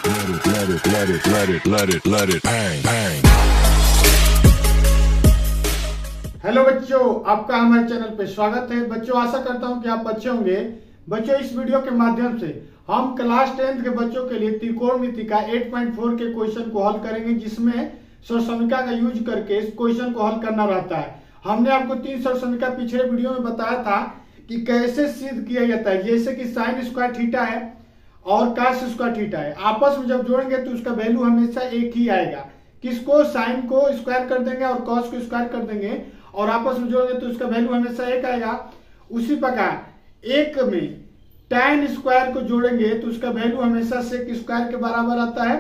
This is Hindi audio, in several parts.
let it bang, bang. Hello बच्चों, आपका हमारे चैनल पे स्वागत है। बच्चों, आशा करता हूं कि आप अच्छे होंगे। बच्चों, इस वीडियो के माध्यम से हम क्लास 10th के बच्चों के लिए त्रिकोणमिति का 8.4 के क्वेश्चन को हल करेंगे, जिसमें सरसमीका का यूज करके इस क्वेश्चन को हल करना रहता है। हमने आपको 3 सरसमीका पिछले वीडियो में बताया था कि कैसे सिद्ध किया जाता है। जैसे कि साइन स्क्वायर थीटा है और कॉस स्क्वायर थीटा है, आपस में जब जोड़ेंगे तो उसका वैल्यू हमेशा एक ही आएगा। किसको? साइन को स्क्वायर कर देंगे और कॉस को स्क्वायर कर देंगे और आपस में जोड़ेंगे तो उसका वैल्यू हमेशा एक आएगा। उसी प्रकार एक में tan स्क्वायर को जोड़ेंगे तो उसका वैल्यू हमेशा सेक स्क्वायर के बराबर आता है।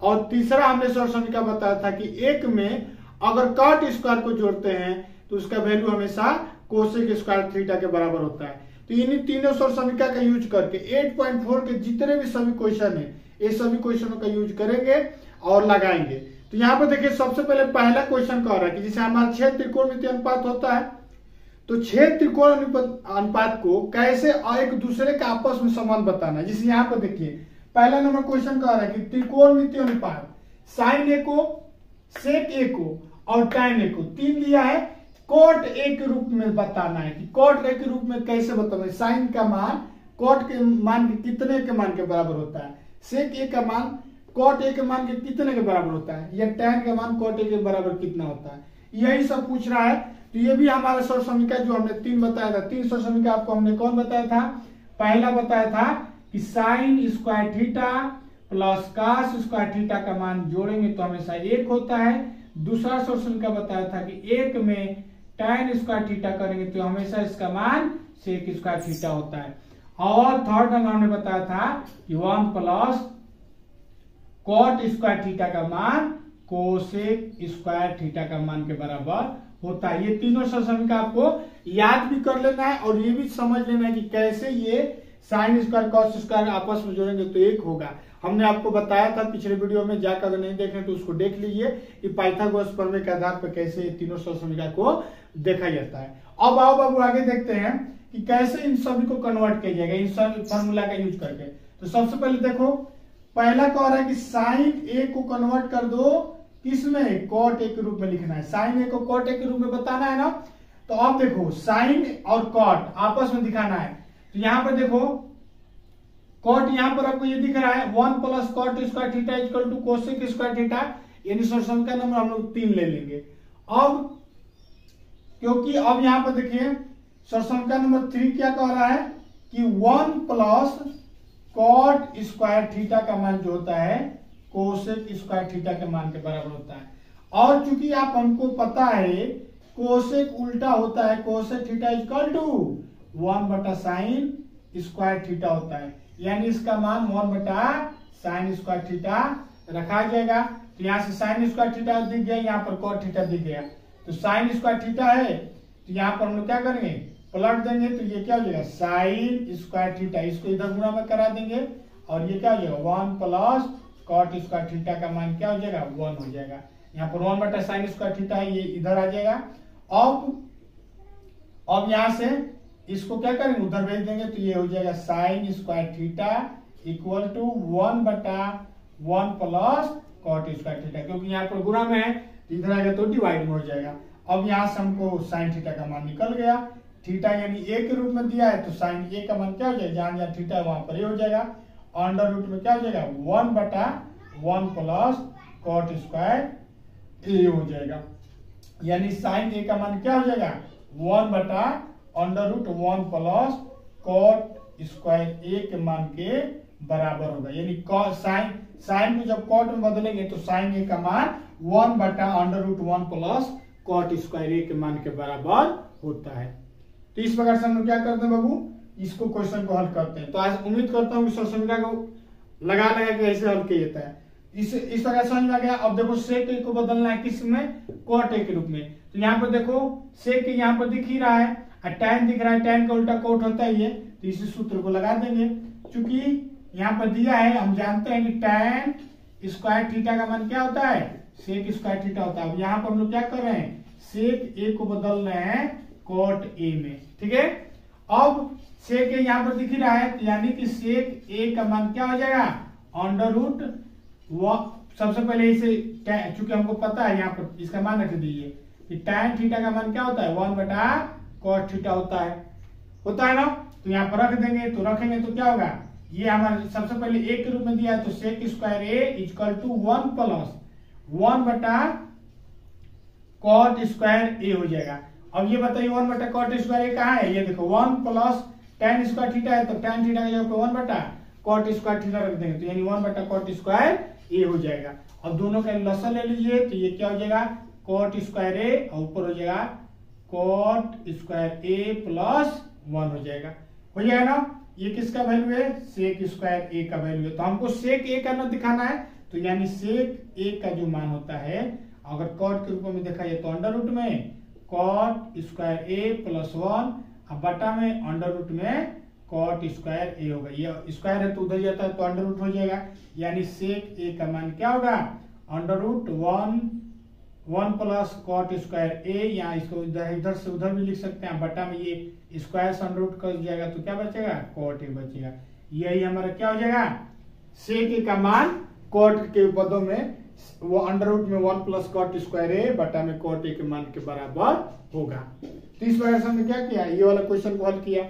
और तीसरा हमने सरसमीका बताया था कि एक में अगर कॉट स्क्वायर को जोड़ते हैं तो उसका वैल्यू हमेशा कोसेक स्क्वायर थीटा के बराबर होता है। तो इन्हीं तीनों सरसमीका का यूज करके 8.4 के जितने भी सभी क्वेश्चन है, ये सभी क्वेश्चनों का यूज करेंगे और लगाएंगे। तो यहाँ पर देखिए, सबसे पहले पहला क्वेश्चन कह रहा है कि जैसे हमारा 6 त्रिकोणमिति अनुपात होता है, तो 6 त्रिकोण अनुपात को कैसे एक दूसरे के आपस में संबंध बताना है। जैसे यहाँ पर देखिए, पहला नंबर क्वेश्चन कह रहा है कि त्रिकोणमिति अनुपात साइन ए को, सेक ए को और tan ए को 3 दिया है, कॉट ए के रूप में बताना है। कि कॉट ए के रूप में कैसे बताना है? साइन का मान कॉट के मान के कितने के मान के बराबर होता है, सेक ए का मान कॉट ए के मान के कितने के बराबर होता है, या tan का मान कॉट ए के बराबर कितना होता है, यही सब पूछ रहा है। तो ये भी हमारा सरसमीका जो हमने 3 बताया था, 3 सरसमीका आपको हमने कौन बताया था? पहला बताया था कि sign square theta plus cos square theta का मान जोड़ेंगे तो हमेशा 1 होता है। दूसरा सरसमीका बताया था कि एक में tan स्क्वायर थीटा करेंगे तो हमेशा इसका मान सेक स्क्वायर थीटा होता है। और थर्ड नंबर हमने बताया था कि 1 प्लस कॉट स्क्वायर थीटा का मान कोसेक स्क्वायर थीटा का मान के बराबर होता है। ये तीनों सरसमीका आपको याद भी कर लेना है और ये भी समझ लेना है कि कैसे ये साइन स्क्वायर कॉस स्क्वायर आपस में जोड़ेंगे तो 1 होगा। हमने आपको बताया था पिछले वीडियो में, जाकर अगर नहीं देखें तो उसको देख लीजिए कि पाइथागोरस प्रमेय के आधार पर कैसे ये तीनों सरसमीका को देखा जाता है। अब आओ बाबू आगे देखते हैं कि कैसे इन सभी को कन्वर्ट किया जाएगा इन सब फॉर्मूला का यूज करके। तो सबसे पहले देखो, पहला कह रहा है कि साइन ए को कन्वर्ट कर दो किसमें? कॉट ए के रूप में लिखना है। साइन ए को कॉट ए के रूप में बताना है ना। तो अब देखो, साइन और कॉट आपस में दिखाना है। तो यहां पर देखो, कॉट यहां पर आपको ये दिख रहा है 1 plus cot square theta equal to cosec square theta, यानी सरसमीका नंबर हम लोग 3 ले लेंगे। अब क्योंकि अब यहां पर देखिए सरसमीका नंबर 3 क्या कह रहा है कि 1 प्लस कॉट स्क्वायर थीटा का मान जो होता है कोसेक स्क्वायर थीटा के मान के बराबर होता है। और चूंकि आप हमको पता है कोसेक उल्टा होता है कोसेक थीटा इक्वल टू 1 बटा साइन स्क्वायर थीटा होता है, यानी इसका मान 1 बटा साइन स्क्वायर थीटा रखा जाएगा। तो यहां से साइन स्क्वायर थीटा दिख गया, यहाँ पर कॉट थीटा दिख गया। तो साइन स्क्वायर थीटा है तो यहाँ पर हम लोग क्या करेंगे? पलट देंगे तो ये क्या हो जाएगा? साइन स्क्वायर थीटा, इसको इधर गुणा में करा देंगे और ये क्या हो जाएगा? 1 प्लस कॉट स्क्वायर थीटा का मान क्या हो जाएगा? 1 हो जाएगा। यहाँ पर 1 बटा साइन स्क्वायर थीटा है, ये इधर आ जाएगा। अब यहां से इसको क्या करेंगे? उधर भेज देंगे तो ये हो जाएगा sine square theta equal to 1 बटा 1 प्लस कॉट स्क्वायर थीटा, क्योंकि यहाँ पर गुणा में है इधर आएगा तो डिवाइड में हो जाएगा। अब यहां से हमको साइन थीटा का मान निकल गया। थीटा यानी ए के रूप में दिया है तो साइन ए का मान क्या हो जाएगा? जहां जहां थीटा है वहां पर ए हो जाएगा। अंडर रूट में क्या हो जाएगा? 1 बटा 1 प्लस कॉट स्क्वायर ए हो जाएगा, यानी साइन ए का मान क्या हो जाएगा? 1 बटा under root 1 plus cot square A के मान के बराबर होगा। यानी साइन को जब कॉट में बदलेंगे तो साइन ए का मान 1 बटा under root 1 plus cot square A के मान के बराबर होता है। तो इस प्रकार से हम लोग क्या करते हैं बाबू? इसको क्वेश्चन को हल करते हैं। तो आज उम्मीद करता हूँ कि सरसमीका को लगा के ऐसे हल किया जाता है। इस प्रकार समझ में आ गया। अब देखो, सेक ए को बदलना है किस में? कॉट ए के रूप में। तो यहाँ पर देखो, सेक ए यहाँ पर दिख ही रहा है और tan दिख रहा है, tan का उल्टा कॉट होता है ये, तो इसी सूत्र को लगा देंगे। चूंकि यहाँ पर दिया है, हम जानते हैं कि tan स्क्वायर थीटा का मान क्या होता है? सेक स्क्वायर थीटा होता है। अब यहाँ पर हम लोग क्या कर रहे हैं? सेक ए को बदल रहे हैं कॉट ए में, ठीक है। अब सेक ए यहाँ पर दिख ही रहा है, यानी कि सेक ए का मान क्या हो जाएगा? अंडर रूट सबसे पहले इसे चूंकि हमको पता है यहाँ पर इसका मान रख दीजिए कि tan थीटा का मान क्या होता है 1/cos थीटा होता है ना। तो यहाँ पर रख देंगे, तो रखेंगे तो क्या होगा, ये हमारे सबसे पहले a के रूप में दिया है तो sec square a equal to 1 plus 1/cot square a हो जाएगा। अब ये बताइए 1/cot स्क्वायर a कहाँ है, ये देखो 1 प्लस tan स्क्वायर थीटा है तो tan थीटा की जगह पे 1/cot स्क्वायर थीटा रख देंगे तो यानी 1/cot स्क्वायर a हो जाएगा। अब दोनों का लसन ले लीजिए तो ये क्या हो जाएगा cot स्क्वायर a और ऊपर हो जाएगा cot स्क्वायर a प्लस 1 हो जाएगा ना। ये किसका वैल्यू है, sec स्क्वायर a का वैल्यू है। तो हमको sec a का ना दिखाना है तो यानी sec a का जो मान होता है अगर cot के रूप में देखा जाए तो अंडर रूट में cot स्क्वायर a प्लस 1 अब बटा में अंडर रूट में cot स्क्वायर a होगा। ये स्क्वायर है तो उधर जाता है तो अंडर रूट हो जाएगा, यानी sec a का मान क्या होगा under root 1 plus cot square a, यहाँ इसको इधर से उधर भी लिख सकते हैं, बटा में ये स्क्वायर से अंडर रूट कर जाएगा तो क्या बचेगा cot a बचेगा। यही हमारा क्या हो जाएगा sec a का मान cot के पदों में वो अंडर रूट में 1 प्लस cot स्क्वायर a बटा में cot a के मान के बराबर होगा। तो इस वजह से हमने क्या किया, ये वाला क्वेश्चन को हल किया।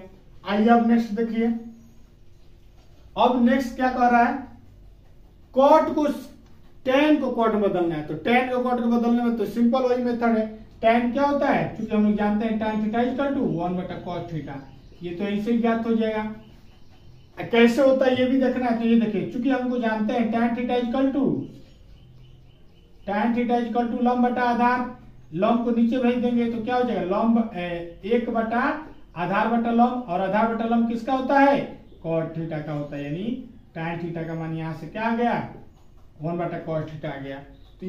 आइए अब नेक्स्ट देखिए, अब नेक्स्ट क्या कह रहा है, cot को tan को cot में बदलना है। तो tan को cot में बदलने में तो सिंपल वही मेथड है। tan क्या होता है, क्योंकि हम लोग जानते हैं tan theta equal to 1/cos theta, ये तो ऐसे ही ज्ञात हो जाएगा। कैसे होता है ये भी देखना है, तो ये देखिए चूंकि हमको जानते हैं tan थीटा इक्वल टू लंब बटा आधार, लंब को नीचे भेज देंगे तो क्या हो जाएगा लंब 1/आधार बटा लंब, और आधार बटा लंब किसका होता है cot थीटा का होता है, यानी tan थीटा का मान यहाँ से क्या आ गया 1/cos थीटा आ गया। तो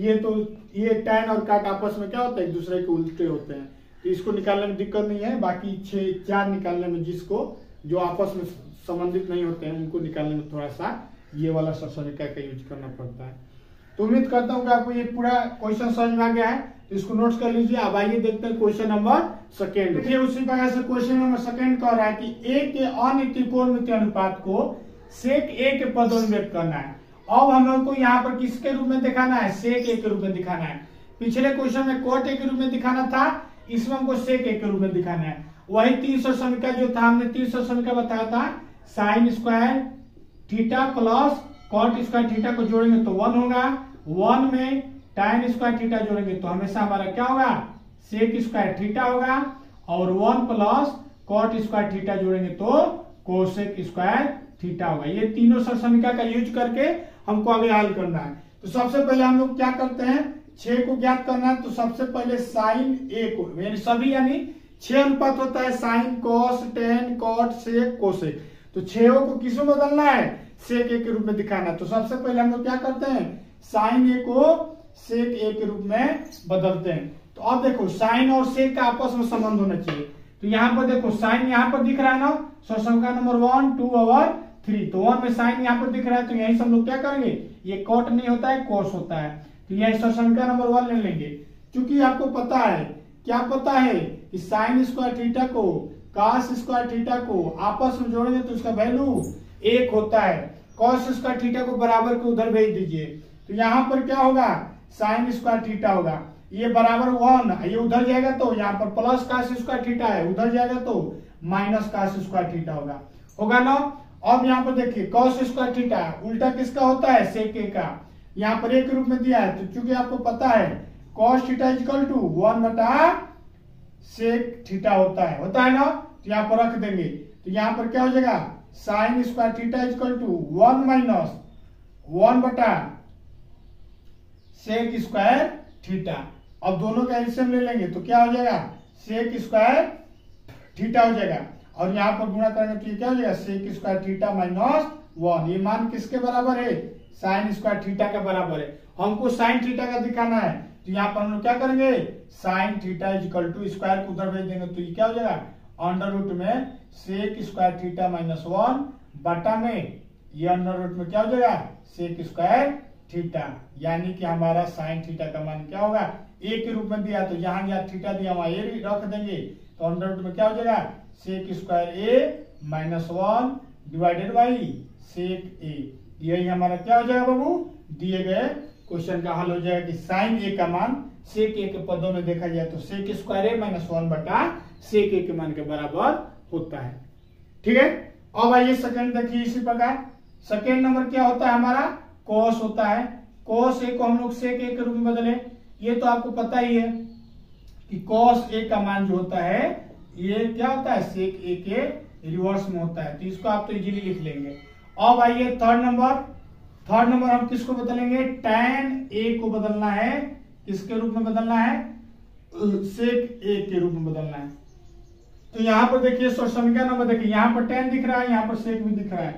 ये tan और cot आपस में क्या होता है एक दूसरे के उल्टे होते हैं, तो इसको निकालने में दिक्कत नहीं है। बाकी 4 निकालने में जिसको जो आपस में संबंधित नहीं होते हैं उनको निकालने में थोड़ा सा ये वाला सरसरिका का यूज करना पड़ता है। तो उम्मीद करता हूँ कि आपको ये पूरा क्वेश्चन समझ में आ गया है, तो इसको नोट्स कर लीजिए। अब आइए देखते हैं क्वेश्चन नंबर सेकेंड। देखिए उसी प्रकार से क्वेश्चन नंबर सेकेंड कह रहा है कि a के अन्य त्रिकोणमितीय अनुपात को sec a के पदों में व्यक्त करना है। अब हम लोग को यहाँ पर किसके रूप में दिखाना है, sec a के रूप में दिखाना है। पिछले क्वेश्चन में cot a के रूप में दिखाना था, इसमें हमको sec a के रूप में दिखाना है। वही तीसरा समीकरण जो था, हमने तीसरा समीकरण बताया था sin square theta plus cot square theta को जोड़ेंगे तो 1 होगा, 1 में tan स्क्वायर थीटा जोड़ेंगे तो हमेशा हमारा क्या होगा sec स्क्वायर थीटा होगा, और 1 प्लस cot स्क्वायर थीटा जोड़ेंगे तो cosec स्क्वायर थीटा होगा। ये तीनों समीकरण का यूज करके हमको आगे हल करना है। तो सबसे पहले हम लोग क्या करते हैं, 6 को ज्ञात करना है। तो सबसे पहले sin a को यानी सभी यानी 6 अनुपात होता है sin cos tan cot sec cosec, तो 6 को किसमें बदलना है sec a के रूप में दिखाना है। तो सबसे पहले हम लोग क्या करते हैं sin a को sec a के रूप में बदलते हैं। तो अब देखो sin और sec का आपस में संबंध होना चाहिए। तो यहाँ पर देखो sin यहाँ पर दिख रहा है ना, समीकरण नंबर 1 2 और 3, तो 1 में sin यहाँ पर दिख रहा है, तो यही से हम लोग क्या करेंगे, ये cot नहीं होता है cos होता है, तो यही समीकरण नंबर 1 ले लेंगे। क्योंकि आपको पता है, क्या पता है कि sin स्क्वायर थीटा को cos स्क्वायर थीटा को आपस में जोड़ेंगे तो उसका वैल्यू 1 होता है। cos स्क्वायर थीटा को बराबर को उधर भेज दीजिए, तो यहाँ पर क्या होगा sin स्क्वायर थीटा होगा, ये बराबर 1, ये उधर जाएगा तो यहाँ पर प्लस cos स्क्वायर थीटा है, उधर जाएगा तो माइनस cos स्क्वायर थीटा होगा ना। अब यहाँ पर देखिए cos स्क्वायर थीटा उल्टा किसका होता है sec a का, यहाँ पर एक रूप में दिया है। तो चूंकि आपको पता है cos theta equal to 1/sec theta होता है ना, तो यहाँ पर रख देंगे। तो यहाँ पर क्या हो जाएगा sin square theta equal to 1 minus 1/sec square theta. अब दोनों का एलसीएम ले लेंगे तो क्या हो जाएगा sec स्क्वायर थीटा हो जाएगा, और यहाँ पर गुणा करेंगे तो ये क्या हो जाएगा sec स्क्वायर थीटा माइनस 1। ये मान किसके बराबर है sin स्क्वायर थीटा का बराबर है। हमको sin थीटा का दिखाना है, तो यहाँ पर हम लोग क्या करेंगे sin theta equal to square को उधर भेज देंगे तो ये क्या हो जाएगा अंडर रूट में sec स्क्वायर थीटा माइनस 1 बटा में ये अंडर रूट में क्या हो जाएगा sec स्क्वायर थीटा, यानी कि हमारा sin थीटा का मान क्या होगा a के रूप में दिया, तो जहां जहां थीटा दिया वहां a रख देंगे, तो अंडर रूट में क्या हो जाएगा sec square a minus 1 divided by sec a, यही हमारा क्या हो जाएगा बाबू, दिए गए क्वेश्चन का हल हो जाएगा कि साइन ए का मान सेक ए के पदों में देखा जाए तो सेक स्क्वायर ए माइनस 1 बटा सेक ए के मान के बराबर होता है। ठीक है, अब आइए सेकंड देखिए इसी प्रकार। सेकंड नंबर क्या होता है हमारा, कॉस होता है। कॉस ए को हम लोग सेक ए के रूप में बदले, ये तो आपको पता ही है कि कॉस ए का मान जो होता है ये क्या होता है, सेक ए के रिवर्स में होता है, तो इसको आप तो इजीली लिख लेंगे। अब आइए थर्ड नंबर हम किसको बदलेंगे, टैन ए को बदलना है, किसके रूप में बदलना है, सेक ए के रूप में बदलना है। तो यहां पर देखिए समीकरण नंबर देखिए, यहां पर टैन दिख रहा है, यहां पर सेक भी दिख रहा है,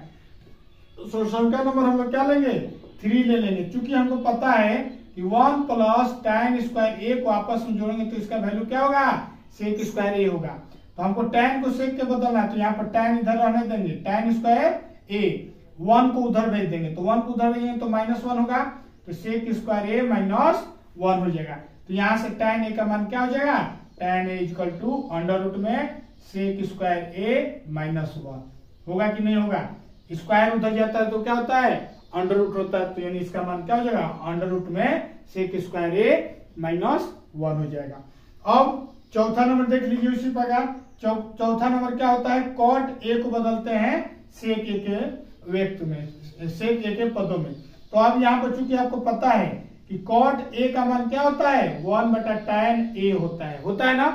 तो समीकरण नंबर हम लोग क्या लेंगे, 3 ले लेंगे। चूंकि हमको पता है कि 1 प्लस टैन स्क्वायर ए को आपस में जोड़ेंगे तो इसका वैल्यू क्या होगा, सेक स्क्वायर ए होगा। तो हमको टैन को सेक के बदलना है, तो यहाँ पर टैन इधर रहने देंगे, टैन स्क्वायर ए, 1 को उधर भेज देंगे, तो 1 को उधर भेजेंगे तो -1 होगा, तो सेक स्क्वायर ए माइनस 1 हो जाएगा। तो यहाँ से टैन ए का मान क्या हो जाएगा, tan A equal to under root में सेक स्क्वायर ए माइनस 1 होगा कि नहीं होगा। स्क्वायर उधर जाता है तो क्या होता है, अंडर रूट होता है, तो यानी इसका मान क्या हो जाएगा, अंडर रूट में सेक स्क्वायर ए माइनस 1 हो जाएगा। अब चौथा नंबर देख लीजिए उसी प्रकार। चौथा नंबर क्या होता है, कॉट ए को बदलते हैं सेक ए के व्यक्त में, सेक ए के पदों में। तो अब यहाँ पर चूंकि आपको पता है कि कॉट ए का मान क्या होता है, 1 बटा टैन ए होता है ना,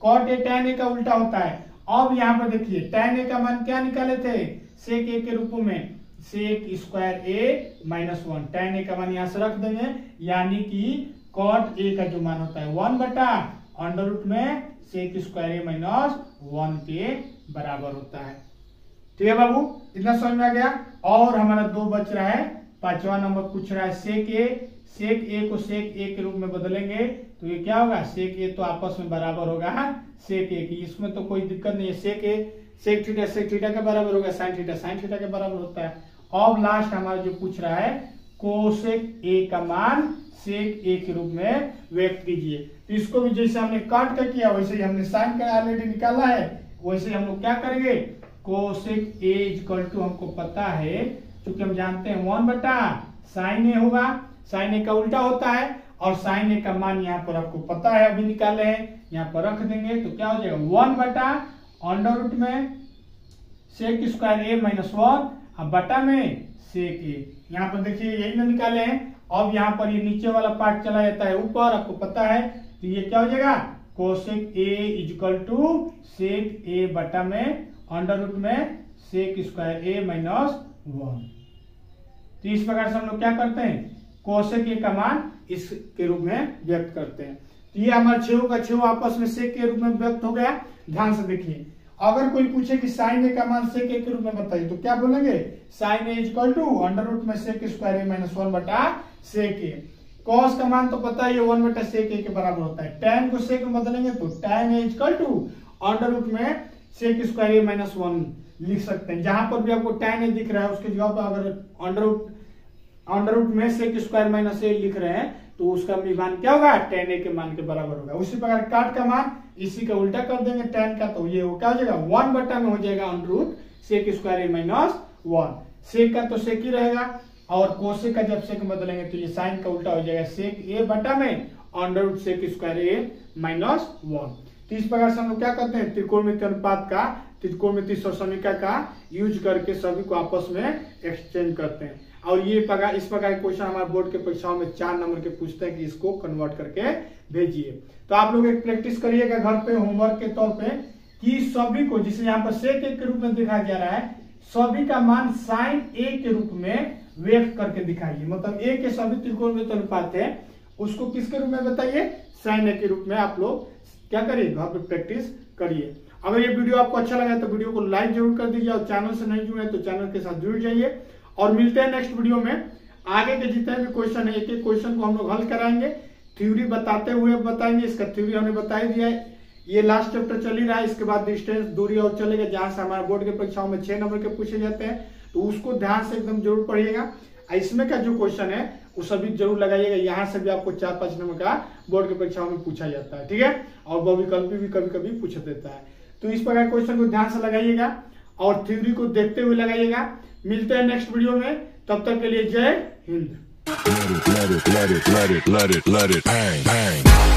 कॉट ए टैन ए का उल्टा होता है। अब यहाँ पर देखिए टैन ए का मान क्या निकाले थे, सेक ए के रूप में sec square A minus 1, tan A का मान यहाँ से रख देंगे, यानी कि कॉट ए का जो मान होता है 1 बटा अंडर रूट में सेक स्क्वायर ए माइनस 1 के बराबर होता है। ठीक है बाबू, इतना समझ में आ गया। और हमारा 2 बच रहा है, 5वां नंबर पूछ रहा है सेक ए को सेक ए के रूप में बदलेंगे तो ये क्या होगा, सेक ए तो आपस में बराबर होगा सेक ए की, इसमें तो कोई दिक्कत नहीं है, सेक थीटा के बराबर होगा, साइन थीटा के बराबर होता है। अब लास्ट हमारा जो पूछ रहा है कोसेक ए का मान सेक ए के रूप में व्यक्त कीजिए। तो इसको भी जैसे हमने काट कर किया वैसे ही हमने साइन का ऑलरेडी निकाला है, वैसे हम लोग क्या करेंगे, कोसेक ए इक्वल टू हमको पता है, क्योंकि हम जानते हैं 1 बटा साइन ए होगा, साइन ए का उल्टा होता है, और साइन ए का मान यहाँ पर आपको पता है अभी निकाले हैं, यहाँ पर रख देंगे तो क्या हो जाएगा 1 बटा अंडर रूट में सेक स्क्वायर ए माइनस 1 और बटा में सेक ए, यहाँ पर देखिए यही ना निकाले हैं। अब यहाँ पर ये नीचे वाला पार्ट चला जाता है ऊपर, आपको पता है, तो ये क्या हो जाएगा, कोसेक ए इक्वल टू सेक ए बटा में अंडर रूट में सेक स्क्वायर ए माइनस 1। तो इस प्रकार से हम लोग क्या करते हैं, कोसेक ए का मान इसके रूप में व्यक्त करते हैं। तो ये हमारा छेव का छेव आपस में सेक के रूप में व्यक्त हो गया। ध्यान से देखिए, अगर कोई पूछे कि साइन ए का मान सेक ए के रूप में बताइए तो क्या बोलेंगे, sine A equal to under root में सेक स्क्वायर ए माइनस 1 बटा सेक ए। कॉस का मान तो पता है 1 बटा सेक ए के बराबर होता है। टैन को सेक में बदलेंगे तो tan A equal to under root में सेक स्क्वायर ए माइनस 1 लिख सकते हैं। जहां पर भी आपको टैन ए दिख रहा है उसके जगह पर अगर अंडर रूट में सेक स्क्वायर माइनस ए लिख रहे हैं तो उसका मान क्या होगा, टैन ए के मान के बराबर होगा। उसी प्रकार काट का मान इसी का उल्टा कर देंगे टैन का, तो ये क्या हो जाएगा 1 बटा में हो जाएगा अंडर रूट सेक स्क्वायर ए माइनस 1। सेक का तो सेक ही रहेगा, और कोसेक का जब सेक बदलेंगे तो ये साइन का उल्टा हो जाएगा सेक ए बटा में अंडर रूट सेक स्क्वायर ए माइनस 1। तो इस प्रकार से हम लोग क्या करते हैं, त्रिकोणमितीय अनुपात का, त्रिकोणमितीय समीकरण का यूज करके सभी को आपस में एक्सचेंज करते हैं। और ये इस प्रकार के क्वेश्चन हमारे बोर्ड के परीक्षाओं में 4 नंबर के पूछते हैं कि इसको कन्वर्ट करके भेजिए। तो आप लोग एक प्रैक्टिस करिएगा घर पे होमवर्क के तौर पे, कि सभी को, जिसे यहाँ पर सेक ए के रूप में दिखाया जा रहा है, सभी का मान साइन ए के रूप में व्यक्त करके दिखाइए। मतलब ए के सभी त्रिकोणमितीय अनुपात है उसको किसके रूप में बताइए, साइन ए के रूप में। आप लोग क्या करिए, घर पे प्रैक्टिस करिए। अगर ये वीडियो आपको अच्छा लगा तो वीडियो को लाइक जरूर कर दीजिए, और चैनल से नहीं जुड़े तो चैनल के साथ जुड़ जाइए। और मिलते हैं नेक्स्ट वीडियो में। आगे के जितने भी क्वेश्चन है एक एक क्वेश्चन को हम लोग हल कराएंगे, थ्योरी बताते हुए बताएंगे। इसका थ्योरी हमने बता ही दिया है, ये लास्ट चैप्टर चल ही रहा है। इसके बाद डिस्टेंस दूरी और चलेगा, जहां से हमारे बोर्ड के परीक्षाओं में 6 नंबर के पूछे जाते हैं, तो उसको ध्यान से एकदम जरूर पढ़िएगा। इसमें का जो क्वेश्चन है वो सभी जरूर लगाइएगा, यहाँ से भी आपको 4-5 नंबर का बोर्ड के परीक्षाओं में पूछा जाता है, ठीक है। और बहुविकल्पी भी कभी कभी पूछ देता है। तो इस प्रकार क्वेश्चन को ध्यान से लगाइएगा और थ्योरी को देखते हुए लगाइएगा। मिलते हैं नेक्स्ट वीडियो में, तब तक के लिए जय Hind. Let it, let it, let it, let it, let it, let it, bang, bang.